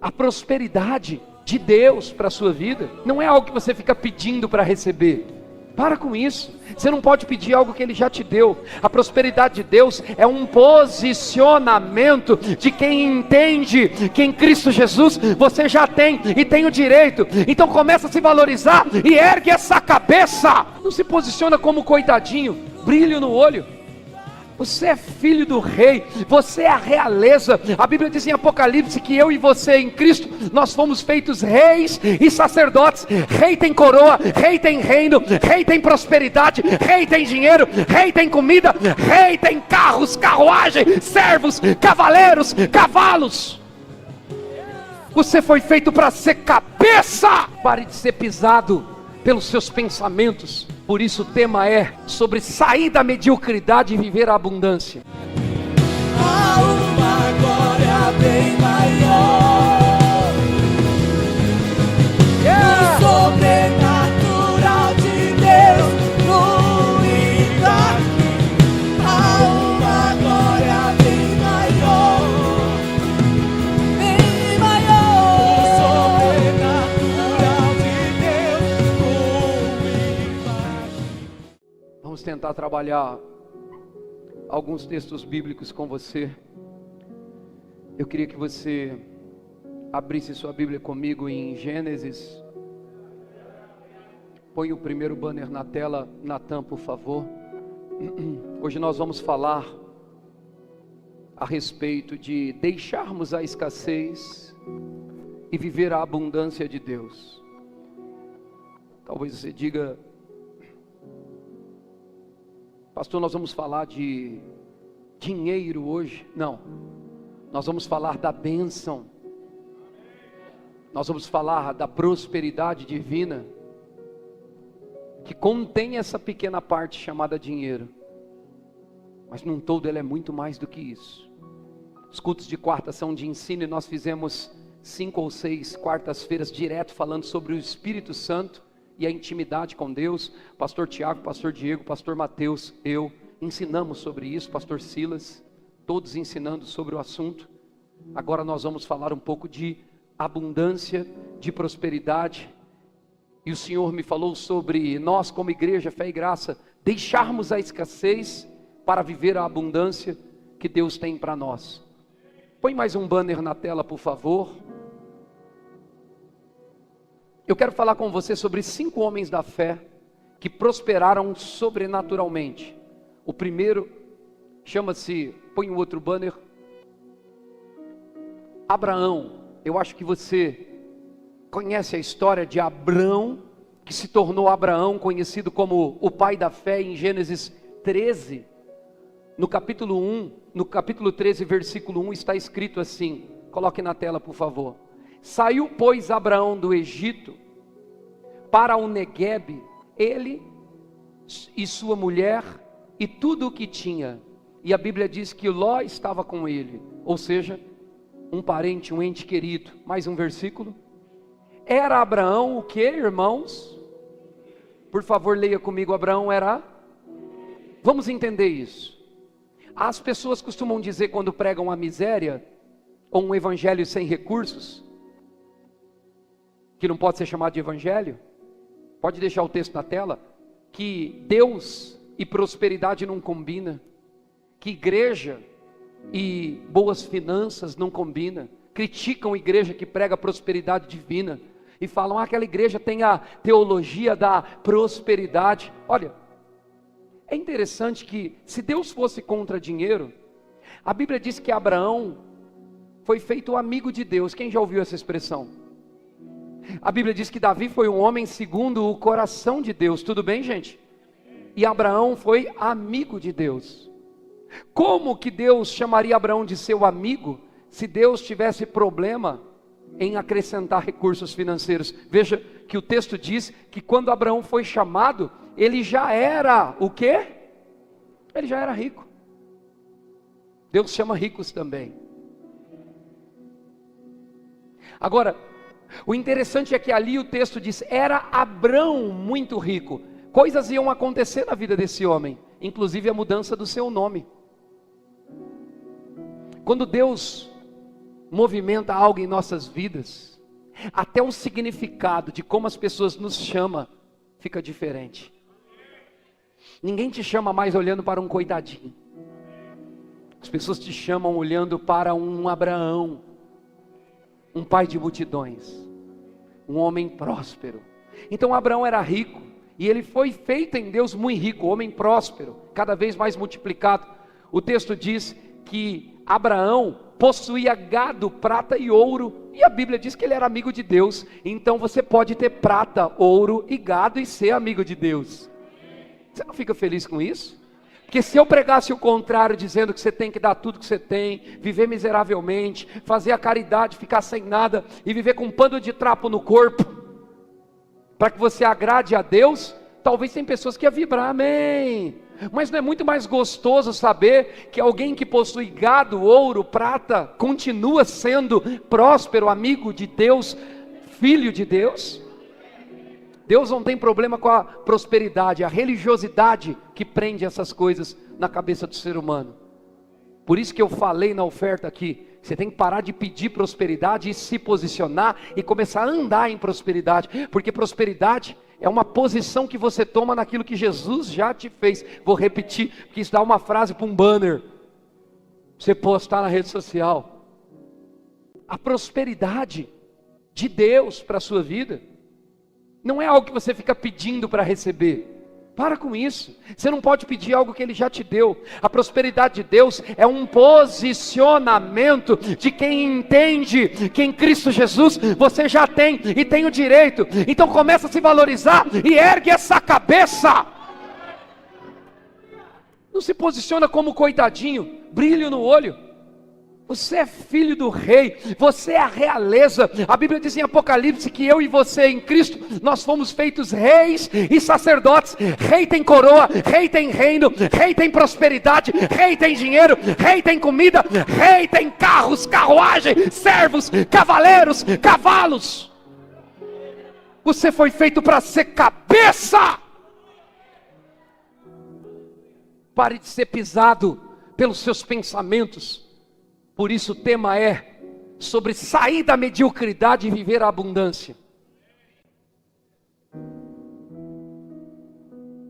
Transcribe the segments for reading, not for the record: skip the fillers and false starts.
A prosperidade de Deus para a sua vida não é algo que você fica pedindo para receber. Para com isso. Você não pode pedir algo que Ele já te deu. A prosperidade de Deus é um posicionamento de quem entende que em Cristo Jesus você já tem e tem o direito. Então começa a se valorizar e ergue essa cabeça. Não se posiciona como coitadinho, brilho no olho. Você é filho do rei, você é a realeza. A Bíblia diz em Apocalipse que eu e você em Cristo, nós fomos feitos reis e sacerdotes. Rei tem coroa, rei tem reino, rei tem prosperidade, rei tem dinheiro, rei tem comida, rei tem carros, carruagem, servos, cavaleiros, cavalos. Você foi feito para ser cabeça. Pare de ser pisado pelos seus pensamentos. Por isso o tema é sobre sair da mediocridade e viver a abundância. Há uma glória bem maior, o sobrenatural de Deus fluindo aqui. Há uma glória bem maior, o sobrenatural de Deus fluindo aqui. Vamos tentar trabalhar alguns textos bíblicos com você. Eu queria que você abrisse sua Bíblia comigo em Gênesis. Põe o primeiro banner na tela, Natan, por favor. Hoje nós vamos falar a respeito de deixarmos a escassez e viver a abundância de Deus. Talvez você diga: pastor, nós vamos falar de dinheiro hoje. Não, nós vamos falar da bênção. Nós vamos falar da prosperidade divina, que contém essa pequena parte chamada dinheiro, mas num todo ela é muito mais do que isso. Os cultos de quarta são de ensino e nós fizemos 5 ou 6 quartas-feiras direto falando sobre o Espírito Santo e a intimidade com Deus. Pastor Tiago, Pastor Diego, Pastor Mateus, eu ensinamos sobre isso, Pastor Silas, todos ensinando sobre o assunto. Agora nós vamos falar um pouco de abundância, de prosperidade. E o Senhor me falou sobre nós como igreja, Fé e Graça, deixarmos a escassez para viver a abundância que Deus tem para nós. Põe mais um banner na tela, por favor. Eu quero falar com você sobre 5 homens da fé que prosperaram sobrenaturalmente. O primeiro chama-se, põe um outro banner, Abraão. Eu acho que você conhece a história de Abrão, que se tornou Abraão, conhecido como o pai da fé, em Gênesis 13. No capítulo 1, no capítulo 13, versículo 1, está escrito assim, coloque na tela, por favor. Saiu, pois, Abraão do Egito para o Neguebe, ele e sua mulher e tudo o que tinha. E a Bíblia diz que Ló estava com ele, ou seja, um parente, um ente querido. Mais um versículo. Era Abraão o que, irmãos? Por favor, leia comigo. Abraão era? Vamos entender isso. As pessoas costumam dizer, quando pregam a miséria ou um evangelho sem recursos, que não pode ser chamado de evangelho. Pode deixar o texto na tela. Que Deus e prosperidade não combina, que igreja e boas finanças não combina. Criticam a igreja que prega prosperidade divina e falam: aquela igreja tem a teologia da prosperidade. Olha, é interessante que se Deus fosse contra dinheiro, a Bíblia diz que Abraão foi feito amigo de Deus. Quem já ouviu essa expressão? A Bíblia diz que Davi foi um homem segundo o coração de Deus. Tudo bem, gente? E Abraão foi amigo de Deus. Como que Deus chamaria Abraão de seu amigo se Deus tivesse problema em acrescentar recursos financeiros? Veja que o texto diz que quando Abraão foi chamado, ele já era o quê? Ele já era rico. Deus chama ricos também. Agora, o interessante é que ali o texto diz: era Abrão muito rico. Coisas iam acontecer na vida desse homem, inclusive a mudança do seu nome. Quando Deus movimenta algo em nossas vidas, até o significado de como as pessoas nos chamam fica diferente. Ninguém te chama mais olhando para um coitadinho. As pessoas te chamam olhando para um Abraão, um pai de multidões, um homem próspero. Então Abraão era rico, e ele foi feito em Deus muito rico, homem próspero, cada vez mais multiplicado. O texto diz que Abraão possuía gado, prata e ouro, e a Bíblia diz que ele era amigo de Deus. Então você pode ter prata, ouro e gado e ser amigo de Deus. Você não fica feliz com isso? Porque se eu pregasse o contrário, dizendo que você tem que dar tudo que você tem, viver miseravelmente, fazer a caridade, ficar sem nada e viver com um pano de trapo no corpo, para que você agrade a Deus, talvez tem pessoas que iam vibrar, amém. Mas não é muito mais gostoso saber que alguém que possui gado, ouro, prata, continua sendo próspero, amigo de Deus, filho de Deus? Deus não tem problema com a prosperidade, a religiosidade que prende essas coisas na cabeça do ser humano. Por isso que eu falei na oferta aqui, você tem que parar de pedir prosperidade e se posicionar e começar a andar em prosperidade, porque prosperidade é uma posição que você toma naquilo que Jesus já te fez. Vou repetir, porque isso dá uma frase para um banner, você postar na rede social. A prosperidade de Deus para a sua vida não é algo que você fica pedindo para receber. Para com isso. Você não pode pedir algo que Ele já te deu. A prosperidade de Deus é um posicionamento de quem entende que em Cristo Jesus você já tem e tem o direito. Então começa a se valorizar e ergue essa cabeça. Não se posiciona como coitadinho, brilho no olho. Você é filho do rei, você é a realeza. A Bíblia diz em Apocalipse que eu e você em Cristo, nós fomos feitos reis e sacerdotes. Rei tem coroa, rei tem reino, rei tem prosperidade, rei tem dinheiro, rei tem comida, rei tem carros, carruagem, servos, cavaleiros, cavalos. Você foi feito para ser cabeça. Pare de ser pisado pelos seus pensamentos. Por isso o tema é sobre sair da mediocridade e viver a abundância.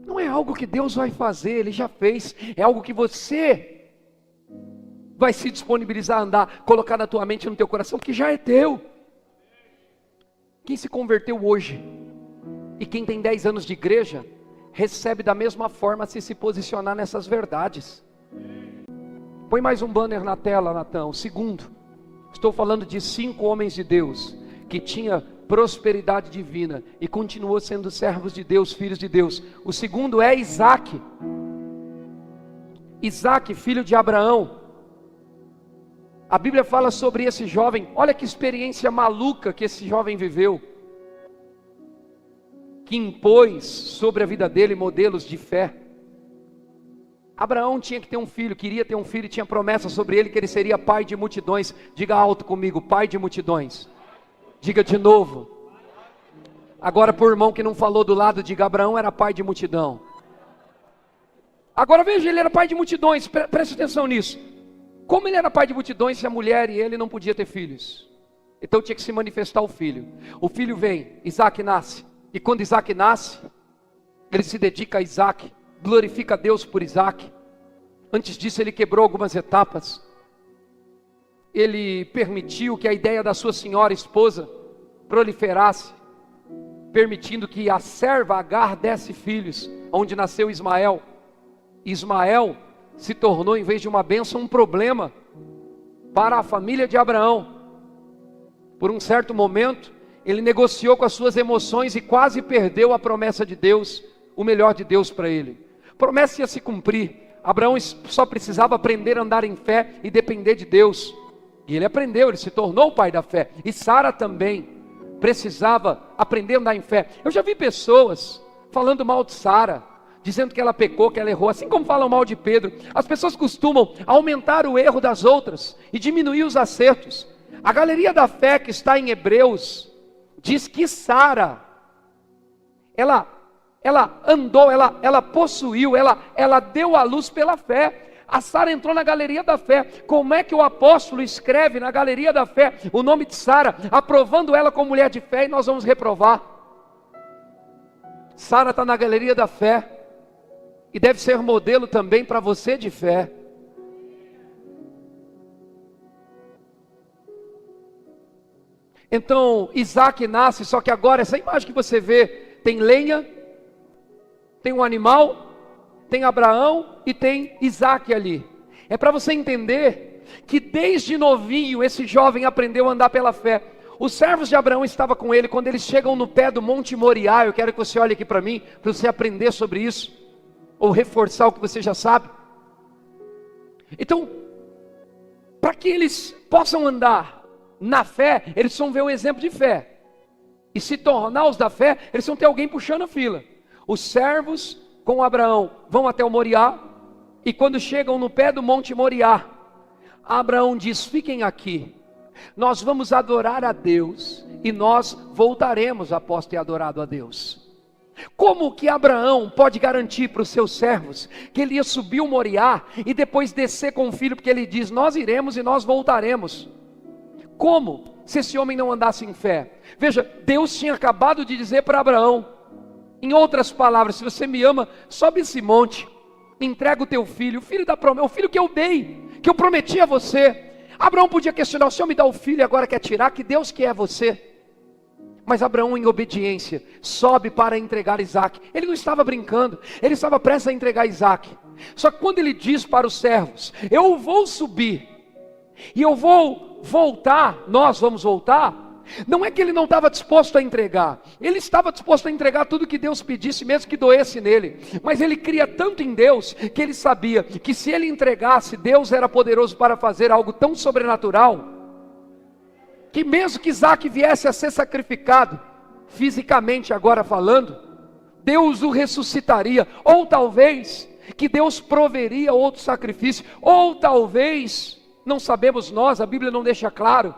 Não é algo que Deus vai fazer, Ele já fez. É algo que você vai se disponibilizar a andar, colocar na tua mente e no teu coração, que já é teu. Quem se converteu hoje e quem tem 10 anos de igreja, recebe da mesma forma se posicionar nessas verdades. Põe mais um banner na tela, Natan. O segundo, estou falando de 5 homens de Deus, que tinha prosperidade divina, e continuou sendo servos de Deus, filhos de Deus. O segundo é Isaac. Isaac, filho de Abraão. A Bíblia fala sobre esse jovem, olha que experiência maluca que esse jovem viveu, que impôs sobre a vida dele modelos de fé. Abraão tinha que ter um filho, queria ter um filho, e tinha promessa sobre ele que ele seria pai de multidões. Diga alto comigo, pai de multidões. Diga de novo. Agora por irmão que não falou do lado, diga: Abraão era pai de multidão. Agora veja, ele era pai de multidões, preste atenção nisso. Como ele era pai de multidões se a mulher e ele não podia ter filhos? Então tinha que se manifestar o filho. O filho vem, Isaac nasce. E quando Isaac nasce, ele se dedica a Isaac, glorifica a Deus por Isaac. Antes disso ele quebrou algumas etapas. Ele permitiu que a ideia da sua senhora esposa proliferasse, permitindo que a serva Agar desse filhos, onde nasceu Ismael. Ismael se tornou, em vez de uma bênção, um problema para a família de Abraão. Por um certo momento, ele negociou com as suas emoções e quase perdeu a promessa de Deus, o melhor de Deus para ele. Promessa ia se cumprir. Abraão só precisava aprender a andar em fé e depender de Deus. E ele aprendeu, ele se tornou o pai da fé. E Sara também precisava aprender a andar em fé. Eu já vi pessoas falando mal de Sara, dizendo que ela pecou, que ela errou, assim como falam mal de Pedro. As pessoas costumam aumentar o erro das outras e diminuir os acertos. A galeria da fé que está em Hebreus diz que Sara, ela andou, ela possuiu, ela deu à luz pela fé. A Sara entrou na galeria da fé. Como é que o apóstolo escreve na galeria da fé o nome de Sara, aprovando ela como mulher de fé, e nós vamos reprovar? Sara está na galeria da fé, e deve ser modelo também para você de fé. Então Isaac nasce, só que agora essa imagem que você vê, tem lenha, tem um animal, tem Abraão e tem Isaac ali. É para você entender que desde novinho esse jovem aprendeu a andar pela fé. Os servos de Abraão estavam com ele. Quando eles chegam no pé do Monte Moriá, eu quero que você olhe aqui para mim, para você aprender sobre isso, ou reforçar o que você já sabe. Então, para que eles possam andar na fé, eles precisam ver o exemplo de fé. E se tornar os da fé, eles precisam ter alguém puxando a fila. Os servos com Abraão vão até o Moriá, e quando chegam no pé do Monte Moriá, Abraão diz: fiquem aqui, nós vamos adorar a Deus, e nós voltaremos após ter adorado a Deus. Como que Abraão pode garantir para os seus servos que ele ia subir o Moriá e depois descer com o filho, porque ele diz: nós iremos e nós voltaremos? Como? Se esse homem não andasse em fé. Veja, Deus tinha acabado de dizer para Abraão, em outras palavras: se você me ama, sobe esse monte, entrega o teu filho, o filho da promessa, o filho que eu dei, que eu prometi a você. Abraão podia questionar: o Senhor me dá o filho e agora quer tirar? Que Deus que é você? Mas Abraão, em obediência, sobe para entregar Isaac. Ele não estava brincando, ele estava prestes a entregar Isaac. Só que quando ele diz para os servos: eu vou subir e eu vou voltar, nós vamos voltar, não é que ele não estava disposto a entregar. Ele estava disposto a entregar tudo que Deus pedisse, mesmo que doesse nele. Mas ele cria tanto em Deus, que ele sabia que se ele entregasse, Deus era poderoso para fazer algo tão sobrenatural, que mesmo que Isaac viesse a ser sacrificado, fisicamente agora falando, Deus o ressuscitaria. Ou talvez que Deus proveria outro sacrifício. Ou talvez, não sabemos nós, a Bíblia não deixa claro,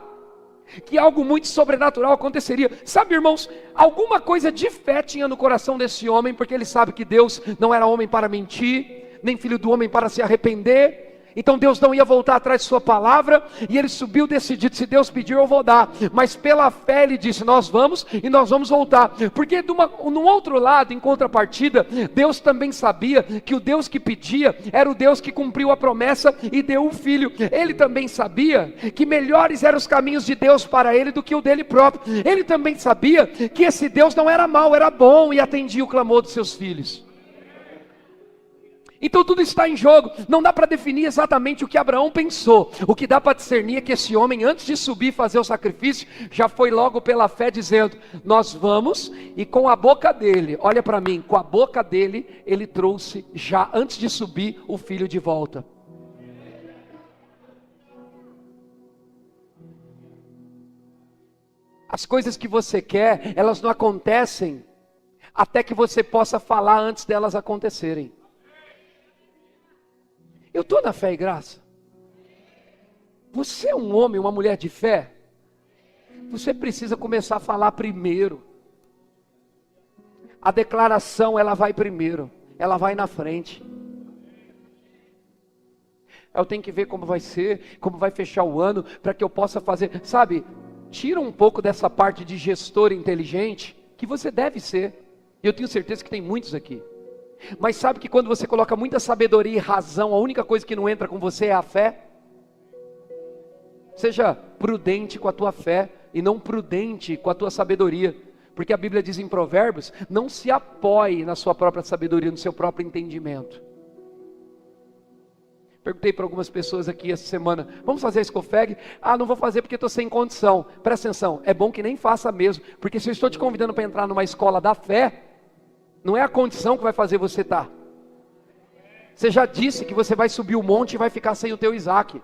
que algo muito sobrenatural aconteceria. Sabe, irmãos, alguma coisa de fé tinha no coração desse homem, porque ele sabe que Deus não era homem para mentir, nem filho do homem para se arrepender. Então Deus não ia voltar atrás de sua palavra, e ele subiu decidido: se Deus pedir eu vou dar. Mas pela fé ele disse: nós vamos e nós vamos voltar. Porque num outro lado, em contrapartida, Deus também sabia que o Deus que pedia era o Deus que cumpriu a promessa e deu o filho. Ele também sabia que melhores eram os caminhos de Deus para ele do que o dele próprio. Ele também sabia que esse Deus não era mau, era bom, e atendia o clamor dos seus filhos. Então tudo está em jogo. Não dá para definir exatamente o que Abraão pensou. O que dá para discernir é que esse homem, antes de subir e fazer o sacrifício, já foi logo pela fé dizendo: nós vamos. E com a boca dele, olha para mim, com a boca dele, ele trouxe já antes de subir o filho de volta. As coisas que você quer, elas não acontecem até que você possa falar antes delas acontecerem. Eu estou na fé e graça. Você é um homem, uma mulher de fé? Você precisa começar a falar primeiro. A declaração, ela vai primeiro, ela vai na frente. Eu tenho que ver como vai ser, como vai fechar o ano, para que eu possa fazer. Sabe, tira um pouco dessa parte de gestor inteligente, que você deve ser. E eu tenho certeza que tem muitos aqui. Mas sabe que quando você coloca muita sabedoria e razão, a única coisa que não entra com você é a fé? Seja prudente com a tua fé e não prudente com a tua sabedoria. Porque a Bíblia diz em Provérbios: não se apoie na sua própria sabedoria, no seu próprio entendimento. Perguntei para algumas pessoas aqui essa semana: vamos fazer a Scofeg? Ah, não vou fazer porque estou sem condição. Presta atenção, é bom que nem faça mesmo. Porque se eu estou te convidando para entrar numa escola da fé, não é a condição que vai fazer você estar. Você já disse que você vai subir o monte e vai ficar sem o teu Isaac.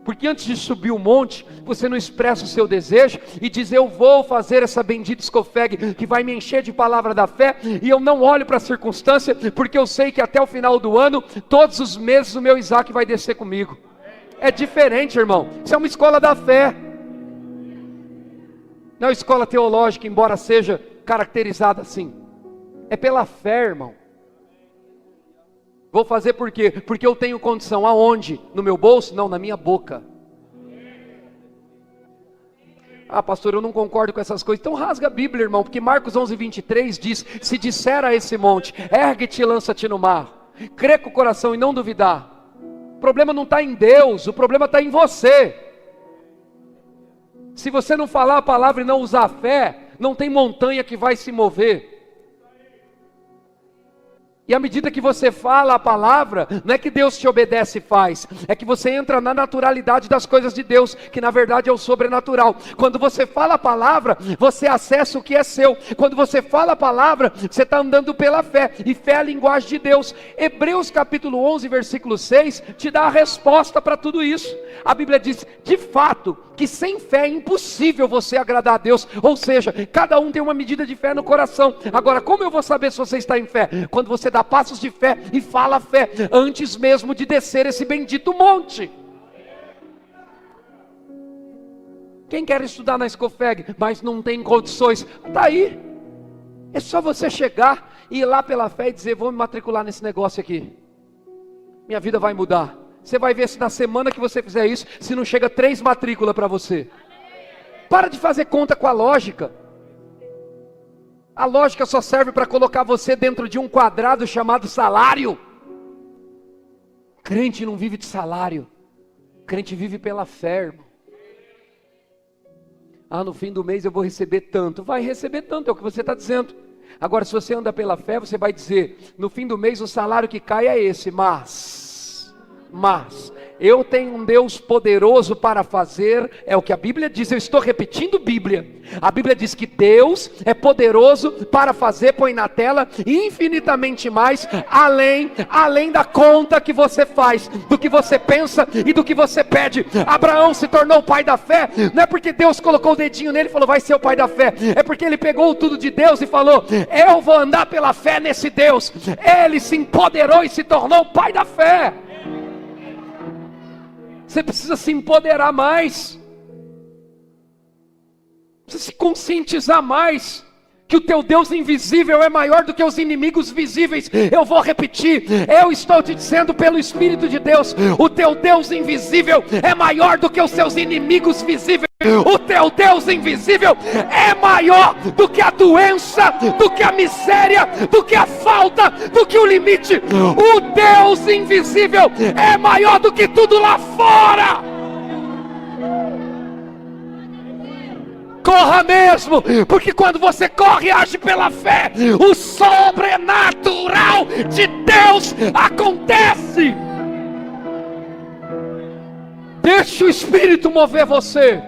Porque antes de subir o monte, você não expressa o seu desejo e diz: eu vou fazer essa bendita Scofeg que vai me encher de palavra da fé, e eu não olho para a circunstância, porque eu sei que até o final do ano, todos os meses o meu Isaac vai descer comigo. É diferente, irmão. Isso é uma escola da fé. Não é uma escola teológica, embora seja caracterizada assim. É pela fé, irmão. Vou fazer por quê? Porque eu tenho condição. Aonde? No meu bolso? Não, na minha boca. Ah, pastor, eu não concordo com essas coisas. Então rasga a Bíblia, irmão, porque Marcos 11:23 diz: se disser a esse monte, ergue-te e lança-te no mar, crê com o coração e não duvidar. O problema não está em Deus, o problema está em você. Se você não falar a palavra e não usar a fé, não tem montanha que vai se mover. E à medida que você fala a palavra, não é que Deus te obedece e faz, é que você entra na naturalidade das coisas de Deus, que na verdade é o sobrenatural. Quando você fala a palavra, você acessa o que é seu. Quando você fala a palavra, você está andando pela fé, e fé é a linguagem de Deus. Hebreus capítulo 11, versículo 6, te dá a resposta para tudo isso. A Bíblia diz, de fato, que sem fé é impossível você agradar a Deus. Ou seja, cada um tem uma medida de fé no coração. Agora, como eu vou saber se você está em fé? Quando você dá passos de fé e fala a fé, antes mesmo de descer esse bendito monte. Quem quer estudar na Scofeg, mas não tem condições, está aí. É só você chegar e ir lá pela fé e dizer, vou me matricular nesse negócio aqui. Minha vida vai mudar. Você vai ver se na semana que você fizer isso, se não chega 3 matrículas para você. Para de fazer conta com a lógica. A lógica só serve para colocar você dentro de um quadrado chamado salário. Crente não vive de salário. Crente vive pela fé, irmão. Ah, no fim do mês eu vou receber tanto. Vai receber tanto, é o que você está dizendo. Agora, se você anda pela fé, você vai dizer, no fim do mês o salário que cai é esse, mas eu tenho um Deus poderoso para fazer, é o que a Bíblia diz, eu estou repetindo Bíblia. A Bíblia diz que Deus é poderoso para fazer, põe na tela, infinitamente mais, além da conta que você faz, do que você pensa e do que você pede. Abraão se tornou o pai da fé, não é porque Deus colocou o dedinho nele e falou, vai ser o pai da fé, é porque ele pegou tudo de Deus e falou, eu vou andar pela fé nesse Deus. Ele se empoderou e se tornou o pai da fé. Você precisa se empoderar mais, precisa se conscientizar mais, que o teu Deus invisível é maior do que os inimigos visíveis. Eu vou repetir, eu estou te dizendo pelo Espírito de Deus, o teu Deus invisível é maior do que os seus inimigos visíveis. O teu Deus invisível é maior do que a doença, do que a miséria, do que a falta, do que o limite. O Deus invisível é maior do que tudo lá fora. Corra mesmo, porque quando você corre e age pela fé, o sobrenatural de Deus acontece. Deixa o Espírito mover você.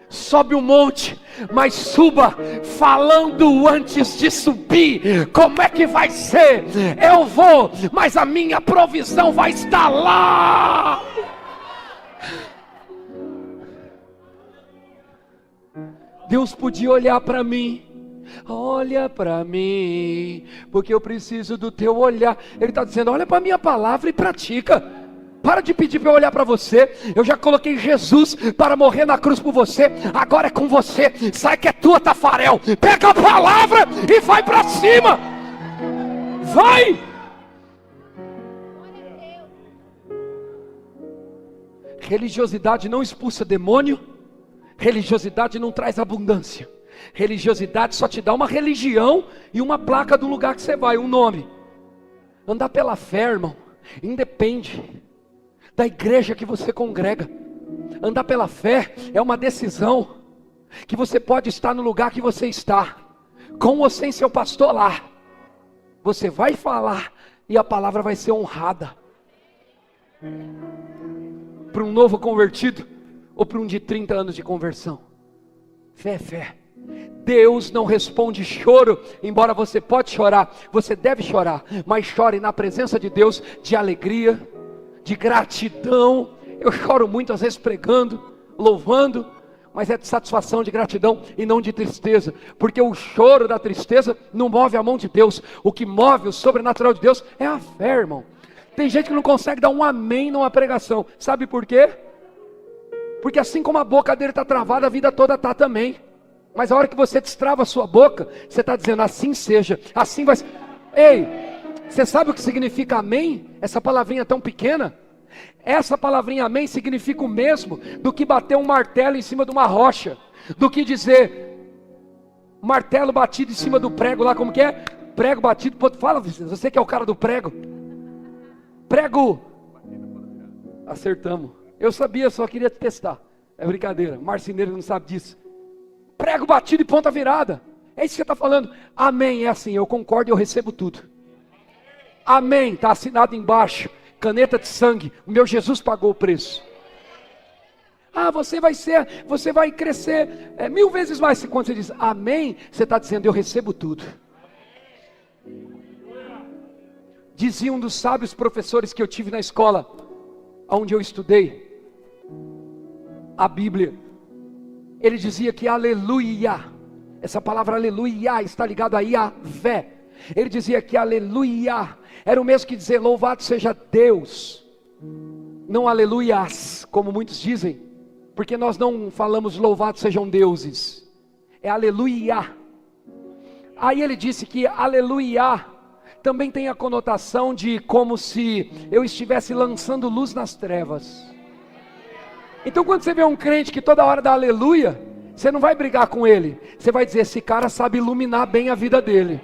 Sobe o monte, mas suba falando antes de subir. Como é que vai ser? Eu vou, mas a minha provisão vai estar lá. Deus podia olhar para mim. Olha para mim, porque eu preciso do teu olhar. Ele está dizendo, olha para a minha palavra e pratica. Para de pedir para eu olhar para você. Eu já coloquei Jesus para morrer na cruz por você. Agora é com você. Sai que é tua, Tafarel. Pega a palavra e vai para cima. Vai. Religiosidade não expulsa demônio. Religiosidade não traz abundância. Religiosidade só te dá uma religião e uma placa do lugar que você vai, um nome. Andar pela fé, irmão, independe da igreja que você congrega. Andar pela fé é uma decisão que você pode estar no lugar que você está, com ou sem seu pastor lá. Você vai falar e a palavra vai ser honrada. Para um novo convertido ou para um de 30 anos de conversão. Fé é fé. Deus não responde choro, embora você pode chorar, você deve chorar, mas chore na presença de Deus, de alegria, de gratidão. Eu choro muito às vezes pregando, louvando, mas é de satisfação, de gratidão e não de tristeza, porque o choro da tristeza não move a mão de Deus. O que move o sobrenatural de Deus é a fé, irmão. Tem gente que não consegue dar um amém numa pregação, sabe por quê? Porque assim como a boca dele está travada, a vida toda está também. Mas a hora que você destrava a sua boca, você está dizendo assim seja, assim vai ser. Ei, você sabe o que significa amém? Essa palavrinha tão pequena? Essa palavrinha amém significa o mesmo do que bater um martelo em cima de uma rocha, do que dizer martelo batido em cima do prego lá, como que é? Prego batido, fala, você que é o cara do prego. Prego. Acertamos. Eu sabia, só queria testar. É brincadeira, marceneiro não sabe disso. Prego batido e ponta virada. É isso que você está falando. Amém, é assim, eu concordo e eu recebo tudo. Amém, está assinado embaixo. Caneta de sangue, o meu Jesus pagou o preço. Ah, você vai crescer 1000 vezes mais. Quando você diz amém, você está dizendo eu recebo tudo. Dizia um dos sábios professores que eu tive na escola, onde eu estudei a Bíblia. Ele dizia que aleluia, essa palavra aleluia está ligada a Yahvé. Ele dizia que aleluia era o mesmo que dizer louvado seja Deus, não aleluias, como muitos dizem, porque nós não falamos louvado sejam deuses, é aleluia. Aí ele disse que aleluia também tem a conotação de como se eu estivesse lançando luz nas trevas. Então quando você vê um crente que toda hora dá aleluia, você não vai brigar com ele, você vai dizer, esse cara sabe iluminar bem a vida dele.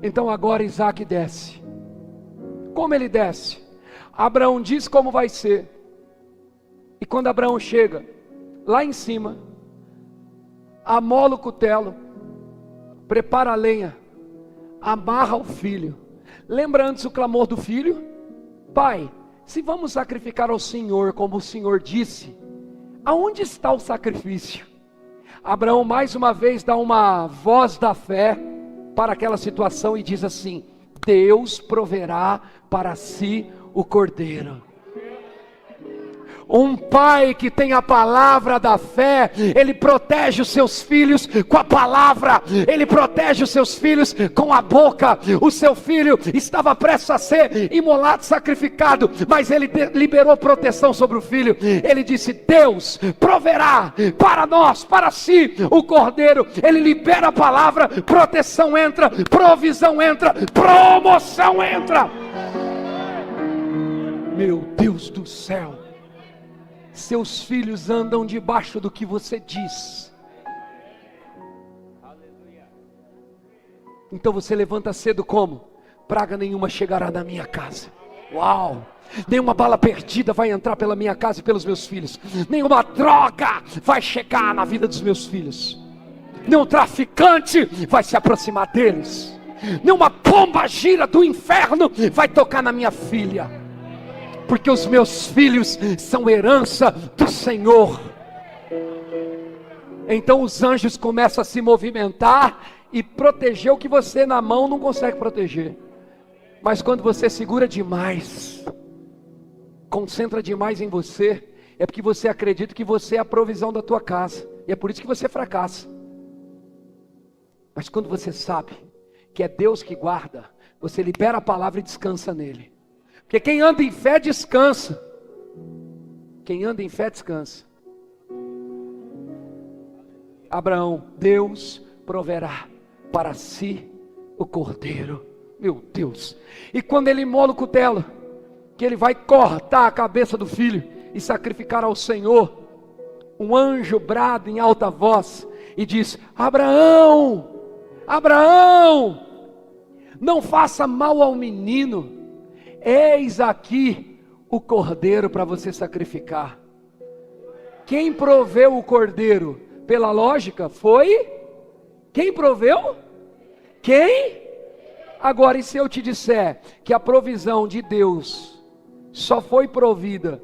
Então agora Isaac desce. Como ele desce? Abraão diz como vai ser. E quando Abraão chega lá em cima, amola o cutelo, prepara a lenha, amarra o filho. Lembra antes o clamor do filho? Pai, se vamos sacrificar ao Senhor como o Senhor disse, aonde está o sacrifício? Abraão mais uma vez dá uma voz da fé para aquela situação e diz assim: Deus proverá para si o cordeiro. Um pai que tem a palavra da fé, ele protege os seus filhos com a palavra, ele protege os seus filhos com a boca. O seu filho estava prestes a ser imolado, sacrificado, mas ele liberou proteção sobre o filho. Ele disse: Deus proverá para nós, para si, o cordeiro. Ele libera a palavra, proteção entra, provisão entra, promoção entra. Meu Deus do céu, seus filhos andam debaixo do que você diz. Então você levanta cedo como? Praga nenhuma chegará na minha casa. Uau! Nenhuma bala perdida vai entrar pela minha casa e pelos meus filhos. Nenhuma droga vai chegar na vida dos meus filhos. Nenhum traficante vai se aproximar deles. Nenhuma pomba gira do inferno vai tocar na minha filha. Porque os meus filhos são herança do Senhor. Então os anjos começam a se movimentar e proteger o que você na mão não consegue proteger. Mas quando você segura demais, concentra demais em você, é porque você acredita que você é a provisão da tua casa, e é por isso que você fracassa. Mas quando você sabe que é Deus que guarda, você libera a palavra e descansa nele. Porque quem anda em fé descansa. Quem anda em fé descansa. Abraão, Deus proverá para si o cordeiro. Meu Deus. E quando ele imola o cutelo, que ele vai cortar a cabeça do filho e sacrificar ao Senhor, um anjo brada em alta voz e diz: Abraão, Abraão, não faça mal ao menino. Eis aqui o cordeiro para você sacrificar. Quem proveu o cordeiro? Pela lógica foi? Quem proveu? Quem? Agora, e se eu te disser que a provisão de Deus só foi provida?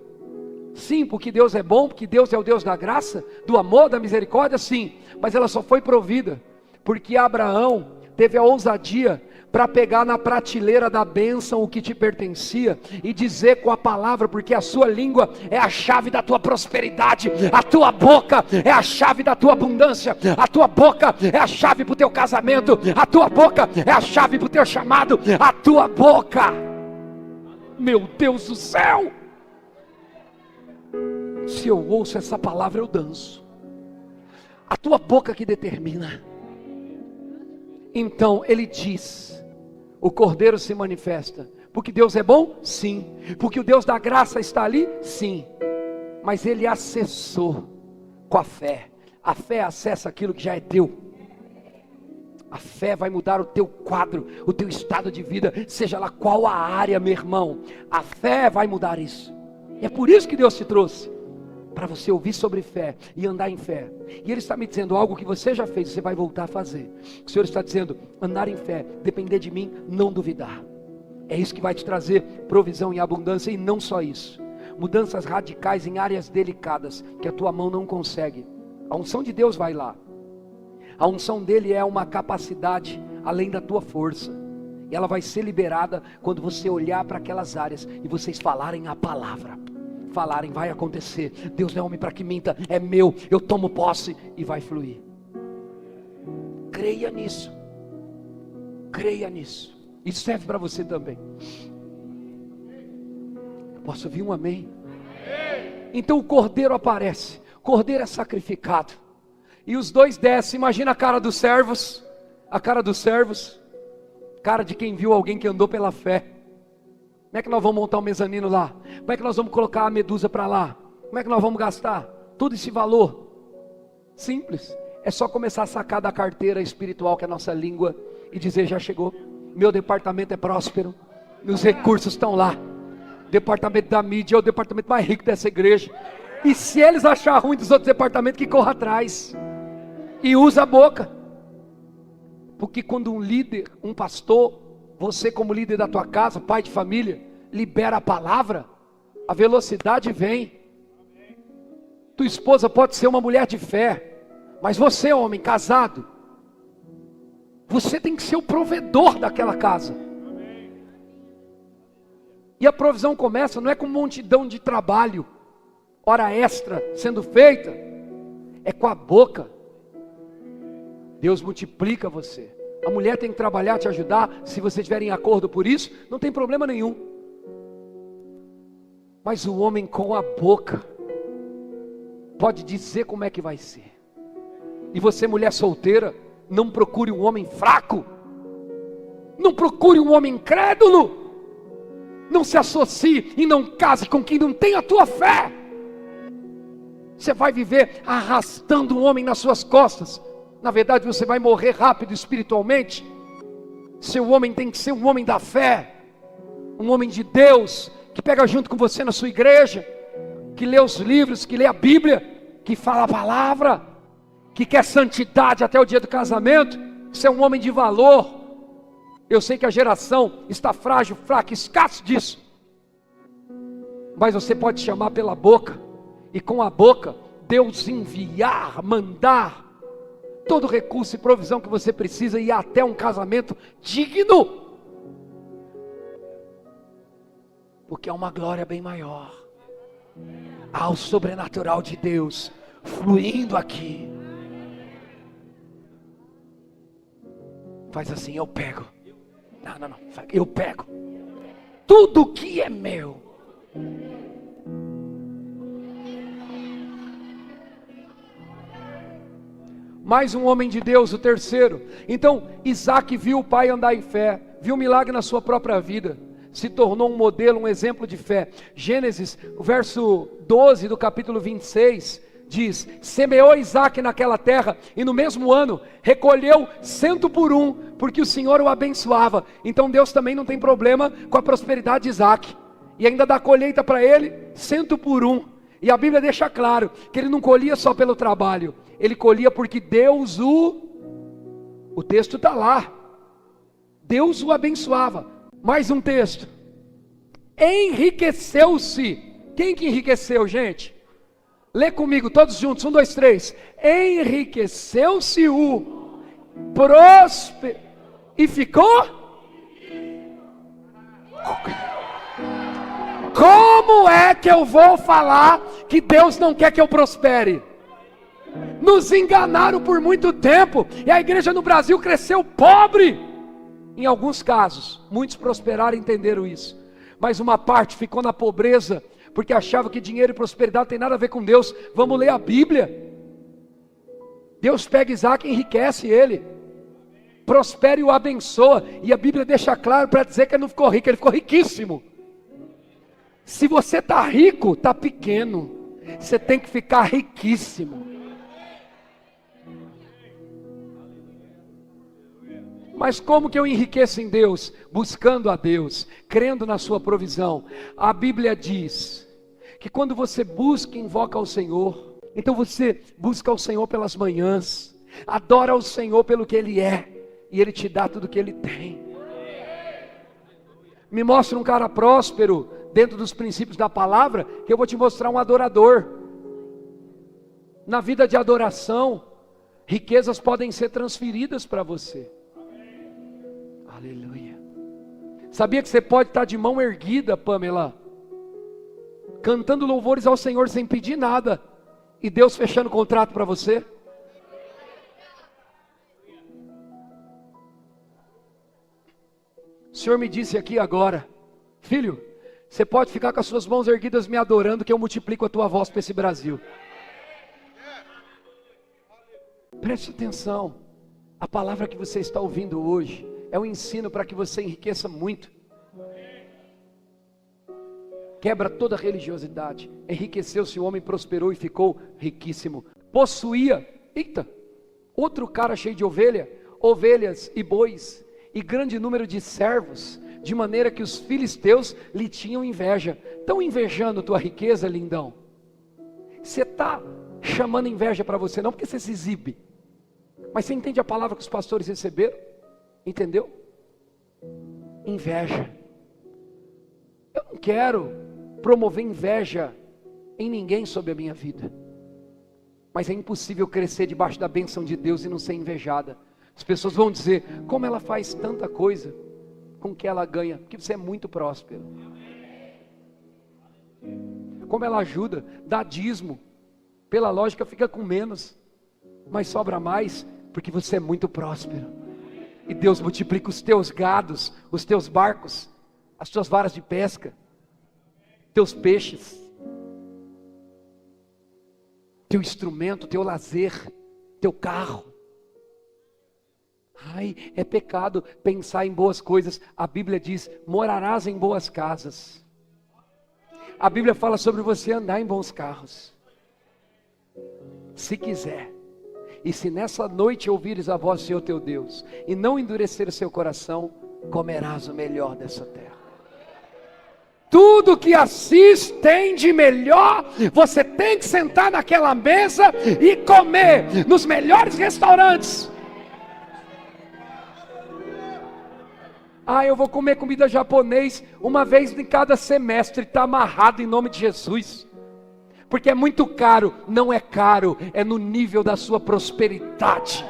Sim, porque Deus é bom, porque Deus é o Deus da graça, do amor, da misericórdia, sim. Mas ela só foi provida porque Abraão teve a ousadia para pegar na prateleira da bênção o que te pertencia e dizer com a palavra, porque a sua língua é a chave da tua prosperidade, a tua boca é a chave da tua abundância, a tua boca é a chave para o teu casamento, a tua boca é a chave para o teu chamado, a tua boca, meu Deus do céu, Se eu ouço essa palavra, eu danço. A tua boca que determina. Então ele diz, o Cordeiro se manifesta. Porque Deus é bom? Sim. Porque o Deus da graça está ali? Sim. Mas ele acessou com a fé. A fé acessa aquilo que já é teu. A fé vai mudar o teu quadro, o teu estado de vida, seja lá qual a área, meu irmão. A fé vai mudar isso. E é por isso que Deus te trouxe, para você ouvir sobre fé e andar em fé. E Ele está me dizendo algo que você já fez, você vai voltar a fazer. O Senhor está dizendo, andar em fé, depender de mim, não duvidar. É isso que vai te trazer provisão e abundância, e não só isso. Mudanças radicais em áreas delicadas, que a tua mão não consegue. A unção de Deus vai lá. A unção dele é uma capacidade além da tua força. E ela vai ser liberada quando você olhar para aquelas áreas e vocês falarem a palavra. Falarem, vai acontecer. Deus não é homem para que minta, é meu, eu tomo posse e vai fluir. Creia nisso. Creia nisso. Isso serve para você também. Posso ouvir um amém? Então o cordeiro aparece. O cordeiro é sacrificado. E os dois descem. Imagina a cara dos servos. A cara dos servos. Cara de quem viu alguém que andou pela fé. Como é que nós vamos montar um mezanino lá? Como é que nós vamos colocar a medusa para lá? Como é que nós vamos gastar todo esse valor? Simples. É só começar a sacar da carteira espiritual, que é a nossa língua, e dizer, já chegou. Meu departamento é próspero. Meus recursos estão lá. O departamento da mídia é o departamento mais rico dessa igreja. E se eles acharem ruim dos outros departamentos, que corra atrás. E usa a boca. Porque quando um líder, um pastor, você como líder da tua casa, pai de família, libera a palavra, a velocidade vem. Tua esposa pode ser uma mulher de fé, mas você, homem casado, você tem que ser o provedor daquela casa. E a provisão começa, não é com multidão de trabalho, hora extra sendo feita, é com a boca. Deus multiplica você. A mulher tem que trabalhar, te ajudar. Se vocês estiverem em acordo por isso, não tem problema nenhum. Mas o homem com a boca pode dizer como é que vai ser. E você, mulher solteira, não procure um homem fraco. Não procure um homem incrédulo. Não se associe e não case com quem não tem a tua fé. Você vai viver arrastando um homem nas suas costas. Na verdade você vai morrer rápido espiritualmente. Seu homem tem que ser um homem da fé, um homem de Deus, que pega junto com você na sua igreja, que lê os livros, que lê a Bíblia, que fala a palavra, que quer santidade até o dia do casamento. Você é um homem de valor. Eu sei que a geração está frágil, fraca, escasso disso, mas você pode chamar pela boca, e com a boca Deus enviar, mandar todo recurso e provisão que você precisa, e até um casamento digno, porque é uma glória bem maior. Há o sobrenatural de Deus fluindo aqui. Faz assim, eu pego. Não, eu pego tudo que é meu. Mais um homem de Deus, o terceiro. Então Isaac viu o pai andar em fé, viu o milagre na sua própria vida, se tornou um modelo, um exemplo de fé. Gênesis, o verso 12 do capítulo 26 diz: semeou Isaac naquela terra, e no mesmo ano recolheu 100 por 1, porque o Senhor o abençoava. Então Deus também não tem problema com a prosperidade de Isaac, e ainda dá colheita para ele 100 por 1. E a Bíblia deixa claro que ele não colhia só pelo trabalho, ele colhia porque Deus o texto está lá, Deus o abençoava. Mais um texto: enriqueceu-se. Quem que enriqueceu, gente? Lê comigo, todos juntos, 1, 2, 3. Enriqueceu-se o próspero e ficou. Como é que eu vou falar que Deus não quer que eu prospere? Nos enganaram por muito tempo, e a igreja no Brasil cresceu pobre. Em alguns casos, muitos prosperaram e entenderam isso, mas uma parte ficou na pobreza, porque achavam que dinheiro e prosperidade não tem nada a ver com Deus. Vamos ler a Bíblia. Deus pega Isaac e enriquece ele, prospera e o abençoa, e a Bíblia deixa claro para dizer que ele não ficou rico, ele ficou riquíssimo. Se você está rico, está pequeno, você tem que ficar riquíssimo. Mas como que eu enriqueço em Deus? Buscando a Deus, crendo na sua provisão. A Bíblia diz que quando você busca e invoca ao Senhor, então você busca ao Senhor pelas manhãs, adora ao Senhor pelo que Ele é, e Ele te dá tudo que Ele tem. Me mostra um cara próspero, dentro dos princípios da palavra, que eu vou te mostrar um adorador. Na vida de adoração, riquezas podem ser transferidas para você. Aleluia. Sabia que você pode estar de mão erguida, Pamela, cantando louvores ao Senhor sem pedir nada, e Deus fechando contrato para você? O Senhor me disse aqui agora: filho, você pode ficar com as suas mãos erguidas me adorando, que eu multiplico a tua voz para esse Brasil. Preste atenção, a palavra que você está ouvindo hoje é um ensino para que você enriqueça muito. Quebra toda religiosidade. Enriqueceu-se o homem, prosperou e ficou riquíssimo. Possuía, outro cara cheio de ovelhas e bois, e grande número de servos, de maneira que os filisteus lhe tinham inveja. Estão invejando tua riqueza, lindão? Você está chamando inveja para você, não porque você se exibe, mas você entende a palavra que os pastores receberam? Entendeu? Inveja. Eu não quero promover inveja em ninguém sobre a minha vida, mas é impossível crescer debaixo da bênção de Deus e não ser invejada. As pessoas vão dizer: como ela faz tanta coisa com o que ela ganha, porque você é muito próspero. Como ela ajuda, dá dízimo, pela lógica fica com menos, mas sobra mais, porque você é muito próspero. E Deus multiplica os teus gados, os teus barcos, as tuas varas de pesca, teus peixes, teu instrumento, teu lazer, teu carro. Ai, é pecado pensar em boas coisas. A Bíblia diz: morarás em boas casas. A Bíblia fala sobre você andar em bons carros, se quiser. E se nessa noite ouvires a voz do Senhor teu Deus, e não endurecer o seu coração, comerás o melhor dessa terra. Tudo que Assis tem de melhor, você tem que sentar naquela mesa e comer nos melhores restaurantes. Eu vou comer comida japonês uma vez em cada semestre. Está amarrado em nome de Jesus, porque é muito caro. Não é caro, é no nível da sua prosperidade.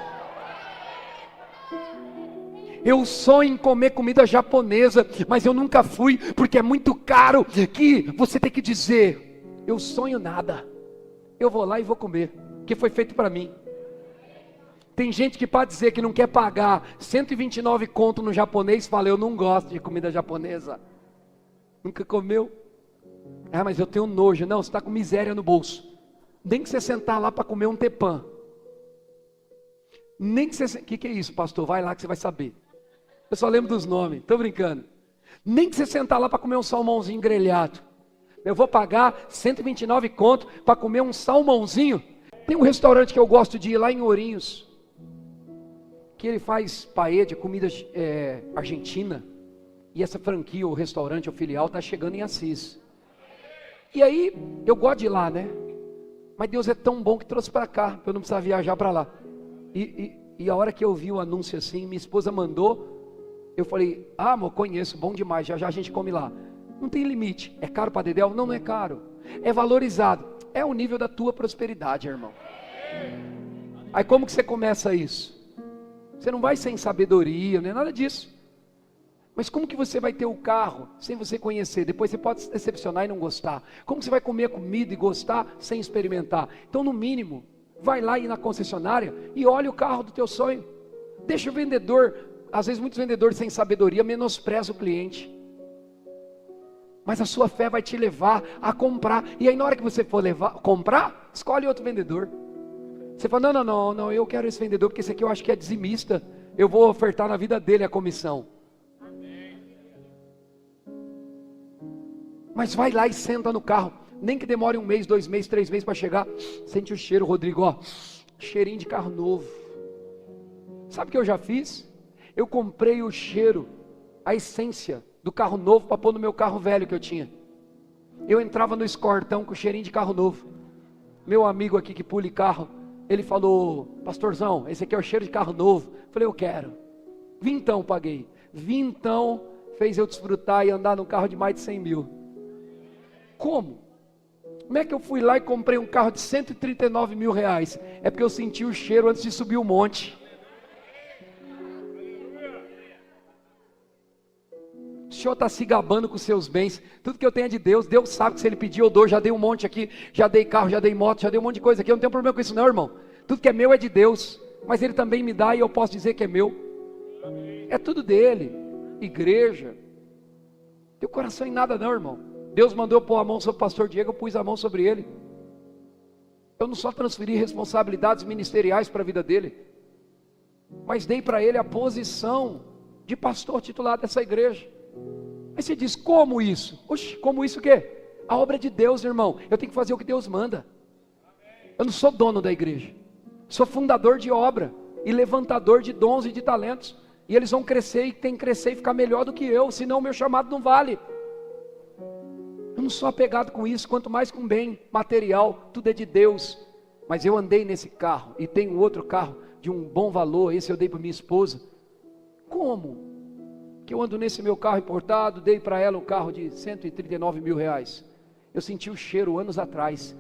Eu sonho em comer comida japonesa, mas eu nunca fui, porque é muito caro, que você tem que dizer: eu sonho nada, eu vou lá e vou comer, que foi feito para mim. Tem gente que pode dizer que não quer pagar 129 conto no japonês, fala: eu não gosto de comida japonesa. Nunca comeu? Mas eu tenho nojo. Não, você está com miséria no bolso. Nem que você sentar lá para comer um tepan. Nem que você... que é isso, pastor? Vai lá que você vai saber. Eu só lembro dos nomes, estou brincando. Nem que você sentar lá para comer um salmãozinho grelhado. Eu vou pagar 129 conto para comer um salmãozinho. Tem um restaurante que eu gosto de ir lá em Ourinhos, que ele faz paella, comida argentina. E essa franquia, o restaurante, o filial, está chegando em Assis. E aí, eu gosto de ir lá, né? Mas Deus é tão bom que trouxe para cá, para eu não precisar viajar para lá. E a hora que eu vi o anúncio assim, minha esposa mandou, eu falei: amor, conheço, bom demais, já já a gente come lá. Não tem limite. É caro para Dedéu? Não, não é caro. É valorizado. É o nível da tua prosperidade, irmão. Aí como que você começa isso? Você não vai sem sabedoria, não é nada disso. Mas como que você vai ter o carro sem você conhecer? Depois você pode se decepcionar e não gostar. Como que você vai comer comida e gostar sem experimentar? Então, no mínimo, vai lá e na concessionária e olha o carro do teu sonho. Deixa o vendedor. Às vezes muitos vendedores sem sabedoria menosprezam o cliente. Mas a sua fé vai te levar a comprar. E aí na hora que você for comprar, escolhe outro vendedor. Você fala, não, eu quero esse vendedor, porque esse aqui eu acho que é dizimista. Eu vou ofertar na vida dele a comissão. Mas vai lá e senta no carro. Nem que demore 1 mês, 2 meses, 3 meses para chegar. Sente o cheiro, Rodrigo, ó. Cheirinho de carro novo. Sabe o que eu já fiz? Eu comprei o cheiro, a essência do carro novo para pôr no meu carro velho que eu tinha. Eu entrava no escortão com cheirinho de carro novo. Meu amigo aqui que pule carro, ele falou, pastorzão, esse aqui é o cheiro de carro novo. Eu falei, eu quero. Vintão paguei. Vintão fez eu desfrutar e andar num carro de mais de 100 mil. Como? Como é que eu fui lá e comprei um carro de 139 mil reais? É porque eu senti o cheiro antes de subir o monte. O Senhor está se gabando com seus bens. Tudo que eu tenho é de Deus. Deus sabe que se Ele pedir eu dou. Já dei um monte aqui. Já dei carro, já dei moto, já dei um monte de coisa aqui. Eu não tenho problema com isso não, irmão. Tudo que é meu é de Deus. Mas Ele também me dá e eu posso dizer que é meu. É tudo dele. Igreja. Teu coração em nada não, irmão. Deus mandou eu pôr a mão sobre o pastor Diego, eu pus a mão sobre ele. Eu não só transferi responsabilidades ministeriais para a vida dele, mas dei para ele a posição de pastor titular dessa igreja. Aí você diz, como isso? Oxe, como isso o quê? A obra é de Deus, irmão. Eu tenho que fazer o que Deus manda. Eu não sou dono da igreja. Sou fundador de obra e levantador de dons e de talentos. E eles vão crescer e tem que crescer e ficar melhor do que eu, senão o meu chamado não vale. Eu não sou apegado com isso, quanto mais com bem material, tudo é de Deus. Mas eu andei nesse carro e tenho outro carro de um bom valor, esse eu dei para minha esposa. Como? Que eu ando nesse meu carro importado, dei para ela um carro de 139 mil reais. Eu senti o cheiro anos atrás,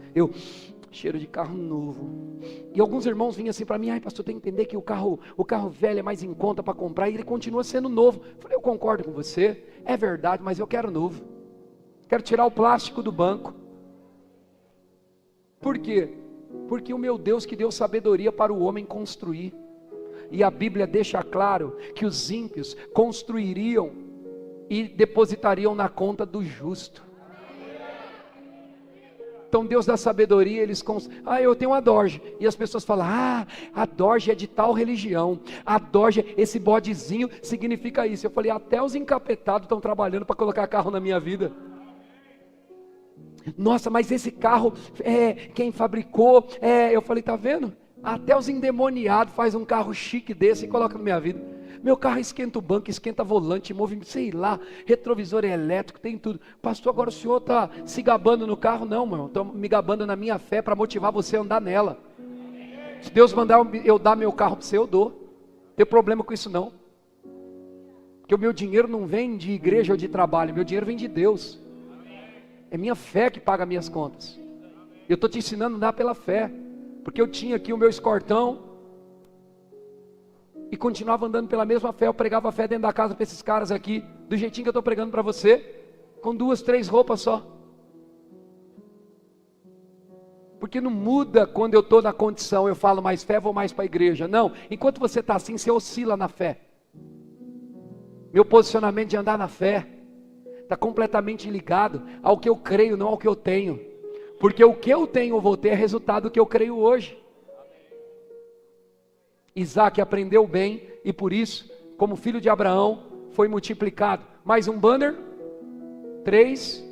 cheiro de carro novo. E alguns irmãos vinham assim para mim, ai pastor, tem que entender que o carro velho é mais em conta para comprar, e ele continua sendo novo. Eu falei, eu concordo com você, é verdade, mas eu quero novo. Quero tirar o plástico do banco. Por quê? Porque o meu Deus que deu sabedoria para o homem construir. E a Bíblia deixa claro que os ímpios construiriam e depositariam na conta do justo. Então Deus dá sabedoria, eles eu tenho uma Dorje. E as pessoas falam, a Dorje é de tal religião. A Dorje, esse bodezinho significa isso. Eu falei, até os encapetados estão trabalhando para colocar carro na minha vida. Nossa, mas esse carro, quem fabricou, eu falei, tá vendo? Até os endemoniados faz um carro chique desse e coloca na minha vida. Meu carro esquenta o banco, esquenta volante, movimento, sei lá, retrovisor elétrico, tem tudo. Pastor, agora o senhor está se gabando no carro? Não, meu irmão, estou me gabando na minha fé para motivar você a andar nela. Se Deus mandar eu dar meu carro para você, eu dou. Não tem problema com isso não. Porque o meu dinheiro não vem de igreja ou de trabalho, meu dinheiro vem de Deus. É minha fé que paga minhas contas. Eu estou te ensinando a andar pela fé. Porque eu tinha aqui o meu escortão e continuava andando pela mesma fé. Eu pregava a fé dentro da casa para esses caras aqui, do jeitinho que eu estou pregando para você, com 2, 3 roupas só. Porque não muda quando eu estou na condição, eu falo mais fé, vou mais para a igreja. Não, enquanto você está assim, você oscila na fé. Meu posicionamento de andar na fé está completamente ligado ao que eu creio, não ao que eu tenho. Porque o que eu tenho ou vou ter é resultado do que eu creio hoje. Isaac aprendeu bem e por isso, como filho de Abraão, foi multiplicado. Mais um banner. 3.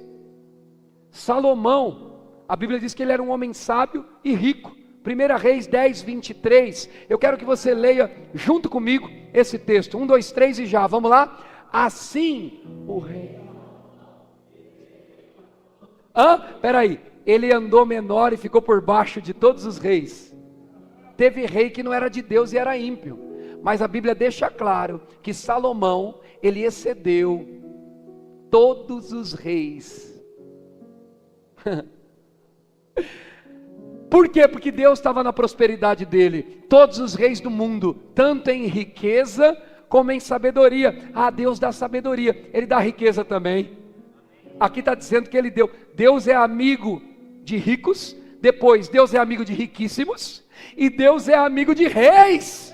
Salomão, a Bíblia diz que ele era um homem sábio e rico. 1 Reis 10, 23. Eu quero que você leia junto comigo esse texto. 1, 2, 3 e já, vamos lá? Assim o rei... Peraí. Ele andou menor e ficou por baixo de todos os reis. Teve rei que não era de Deus e era ímpio. Mas a Bíblia deixa claro que Salomão, ele excedeu todos os reis. Por quê? Porque Deus estava na prosperidade dele. Todos os reis do mundo, tanto em riqueza como em sabedoria. Deus dá sabedoria, ele dá riqueza também. Aqui está dizendo que ele deu. Deus é amigo de ricos, depois Deus é amigo de riquíssimos, e Deus é amigo de reis.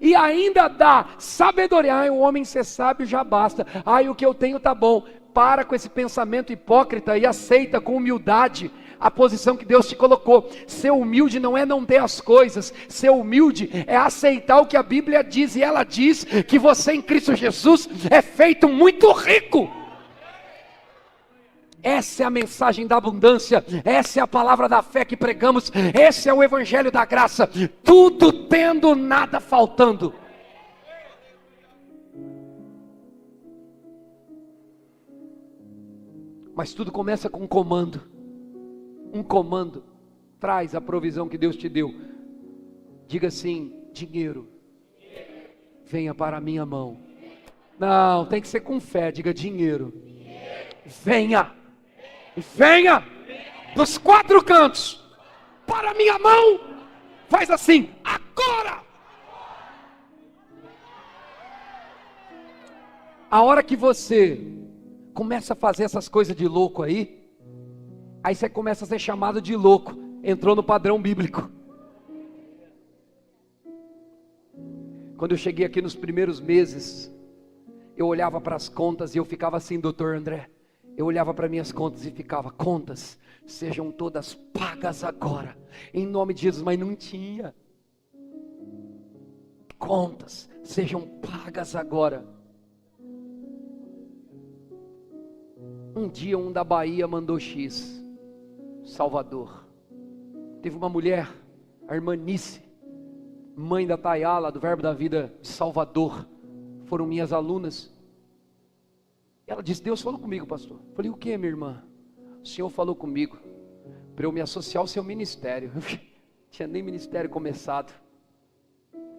e ainda dá sabedoria. Ai, o homem ser sábio já basta. Ai, o que eu tenho tá bom. Para com esse pensamento hipócrita e aceita com humildade a posição que Deus te colocou. Ser humilde não é não ter as coisas. Ser humilde é aceitar o que a Bíblia diz. E ela diz que você em Cristo Jesus é feito muito rico. Essa é a mensagem da abundância. Essa é a palavra da fé que pregamos. Esse é o evangelho da graça. Tudo tendo, nada faltando. Mas tudo começa com um comando. Um comando traz a provisão que Deus te deu. Diga assim: dinheiro, venha para a minha mão. Não, tem que ser com fé. Diga: dinheiro, venha, venha dos quatro cantos para a minha mão. Faz assim: agora. A hora que você começa a fazer essas coisas de louco aí você começa a ser chamado de louco. Entrou no padrão bíblico. Quando eu cheguei aqui nos primeiros meses, eu olhava para as contas e eu ficava assim: doutor André, eu olhava para minhas contas e ficava: contas sejam todas pagas agora, em nome de Jesus. Mas não tinha. Contas sejam pagas agora. Um dia um da Bahia mandou X, Salvador. Teve uma mulher, a irmã Nice, mãe da Tayala, do Verbo da Vida de Salvador, foram minhas alunas. Ela disse: Deus falou comigo, pastor. Eu falei: o que, minha irmã? O Senhor falou comigo para eu me associar ao seu ministério. Eu não tinha nem ministério começado.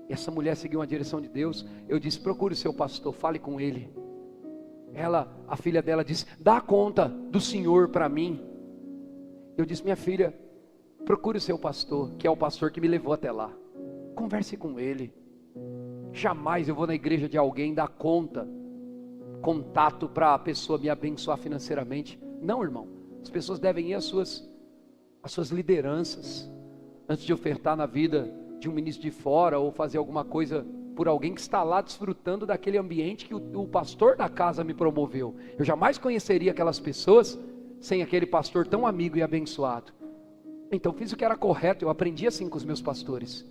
E essa mulher seguiu uma direção de Deus. Eu disse: procure o seu pastor, fale com ele. A filha dela disse: dá conta do Senhor para mim. Eu disse: minha filha, procure o seu pastor, que é o pastor que me levou até lá. Converse com ele. Jamais eu vou na igreja de alguém dar contato para a pessoa me abençoar financeiramente. Não, irmão. As pessoas devem ir às suas lideranças antes de ofertar na vida de um ministro de fora ou fazer alguma coisa por alguém que está lá desfrutando daquele ambiente que o pastor da casa me promoveu. Eu jamais conheceria aquelas pessoas sem aquele pastor tão amigo e abençoado. Então fiz o que era correto. Eu aprendi assim com os meus pastores.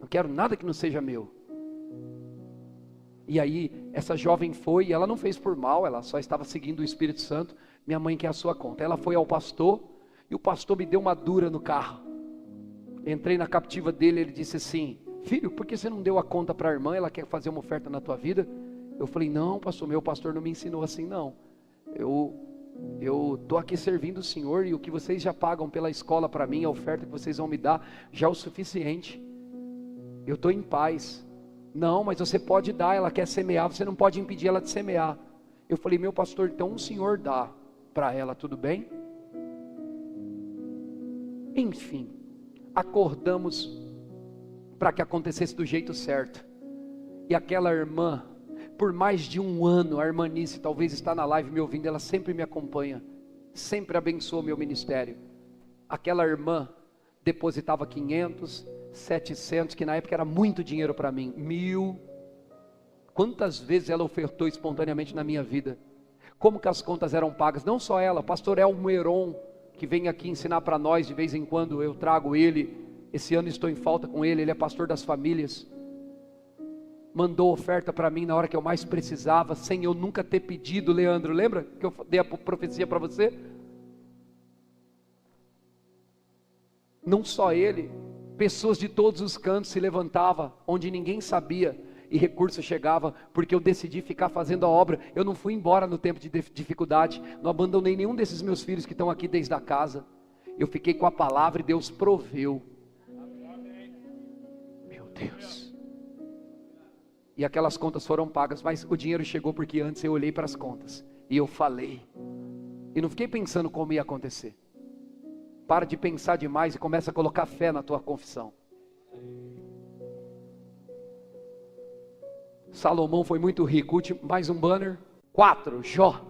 Não quero nada que não seja meu. E aí essa jovem foi, e ela não fez por mal, ela só estava seguindo o Espírito Santo. Minha mãe quer a sua conta. Ela foi ao pastor, e o pastor me deu uma dura no carro. Entrei na captiva dele, ele disse assim: filho, por que você não deu a conta para a irmã? Ela quer fazer uma oferta na tua vida. Eu falei: não, pastor, meu pastor não me ensinou assim não. Eu estou aqui servindo o Senhor, e o que vocês já pagam pela escola para mim, a oferta que vocês vão me dar, já é o suficiente. Eu estou em paz. Não, mas você pode dar, ela quer semear, você não pode impedir ela de semear. Eu falei: meu pastor, então o Senhor dá para ela, tudo bem? Enfim, acordamos para que acontecesse do jeito certo. E aquela irmã, por mais de um ano, a irmã Nice talvez está na live me ouvindo, ela sempre me acompanha, sempre abençoa meu ministério. Aquela irmã depositava 500, 700, que na época era muito dinheiro para mim, 1000. Quantas vezes ela ofertou espontaneamente na minha vida? Como que as contas eram pagas? Não só ela, pastor Elmo Heron, que vem aqui ensinar para nós, de vez em quando eu trago ele. Esse ano estou em falta com ele, ele é pastor das famílias. Mandou oferta para mim na hora que eu mais precisava, sem eu nunca ter pedido. Leandro, lembra que eu dei a profecia para você? Não só ele, pessoas de todos os cantos se levantavam, onde ninguém sabia, e recurso chegava, porque eu decidi ficar fazendo a obra. Eu não fui embora no tempo de dificuldade, não abandonei nenhum desses meus filhos que estão aqui desde a casa. Eu fiquei com a palavra e Deus proveu. Meu Deus. E aquelas contas foram pagas, mas o dinheiro chegou porque antes eu olhei para as contas e eu falei, e não fiquei pensando como ia acontecer. Para de pensar demais e começa a colocar fé na tua confissão. Salomão foi muito rico. Mais um banner. 4, Jó.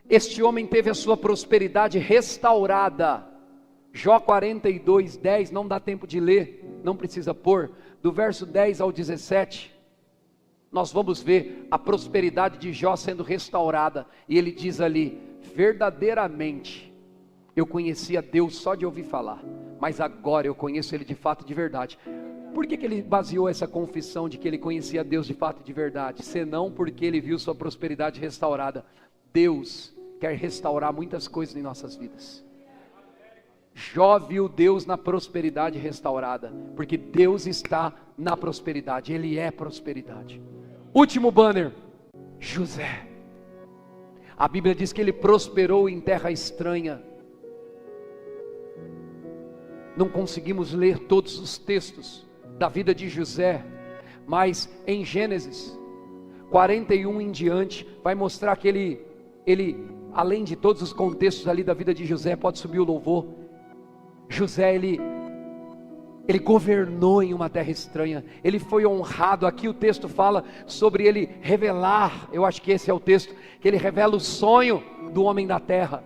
Este homem teve a sua prosperidade restaurada. Jó 42:10, não dá tempo de ler, não precisa pôr, do verso 10 ao 17, nós vamos ver a prosperidade de Jó sendo restaurada, e ele diz ali: verdadeiramente, eu conhecia Deus só de ouvir falar, mas agora eu conheço Ele de fato e de verdade. Por que ele baseou essa confissão de que ele conhecia Deus de fato e de verdade? Senão porque ele viu sua prosperidade restaurada. Deus quer restaurar muitas coisas em nossas vidas. Jó viu Deus na prosperidade restaurada, porque Deus está na prosperidade, Ele é prosperidade. Último banner, José. A Bíblia diz que ele prosperou em terra estranha. Não conseguimos ler todos os textos da vida de José, mas em Gênesis 41 em diante, vai mostrar que ele, além de todos os contextos ali da vida de José, pode subir o louvor. José, ele governou em uma terra estranha, ele foi honrado. Aqui o texto fala sobre ele revelar, eu acho que esse é o texto, que ele revela o sonho do homem da terra.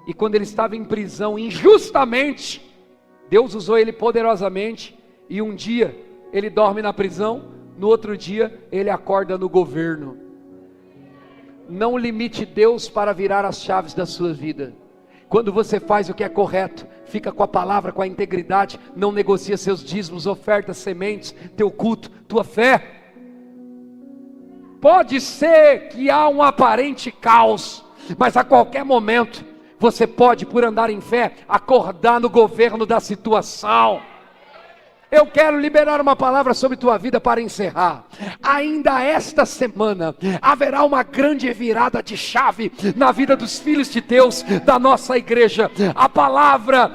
E quando ele estava em prisão injustamente, Deus usou ele poderosamente, e um dia ele dorme na prisão, no outro dia ele acorda no governo. Não limite Deus para virar as chaves da sua vida. Quando você faz o que é correto, fica com a palavra, com a integridade, não negocia seus dízimos, ofertas, sementes, teu culto, tua fé. Pode ser que há um aparente caos, mas a qualquer momento, você pode, por andar em fé, acordar no governo da situação. Eu quero liberar uma palavra sobre tua vida para encerrar. Ainda esta semana haverá uma grande virada de chave na vida dos filhos de Deus, da nossa igreja. A palavra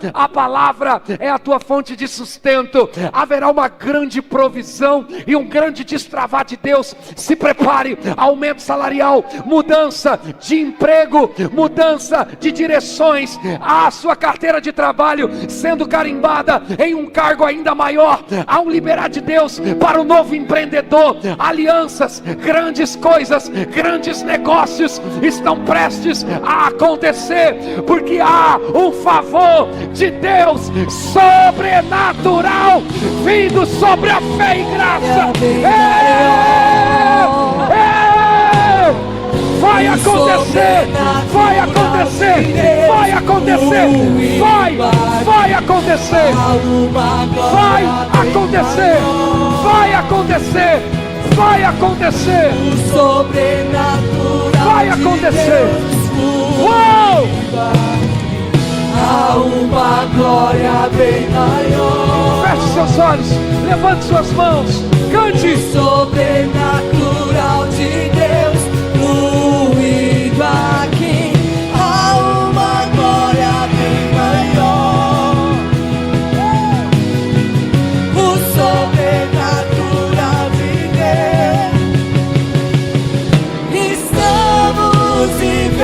é a tua fonte de sustento. Haverá uma grande provisão e um grande destravar de Deus. Se prepare, aumento salarial, mudança de emprego, mudança de direções, a sua carteira de trabalho sendo carimbada em um cargo ainda maior. Há um liberar de Deus para o novo empreendedor. Alianças, grandes coisas, grandes negócios estão prestes a acontecer, porque há um favor de Deus sobrenatural vindo sobre a fé e graça. Vai acontecer, vai acontecer, vai acontecer, vai acontecer, vai acontecer, vai acontecer, vai acontecer, O sobrenatural vai acontecer. Uou! Há uma glória bem maior. Feche seus olhos, levante suas mãos, cante. O sobrenatural de Deus fluindo aqui. Há uma glória bem maior. O sobrenatural de Deus. Estamos vivendo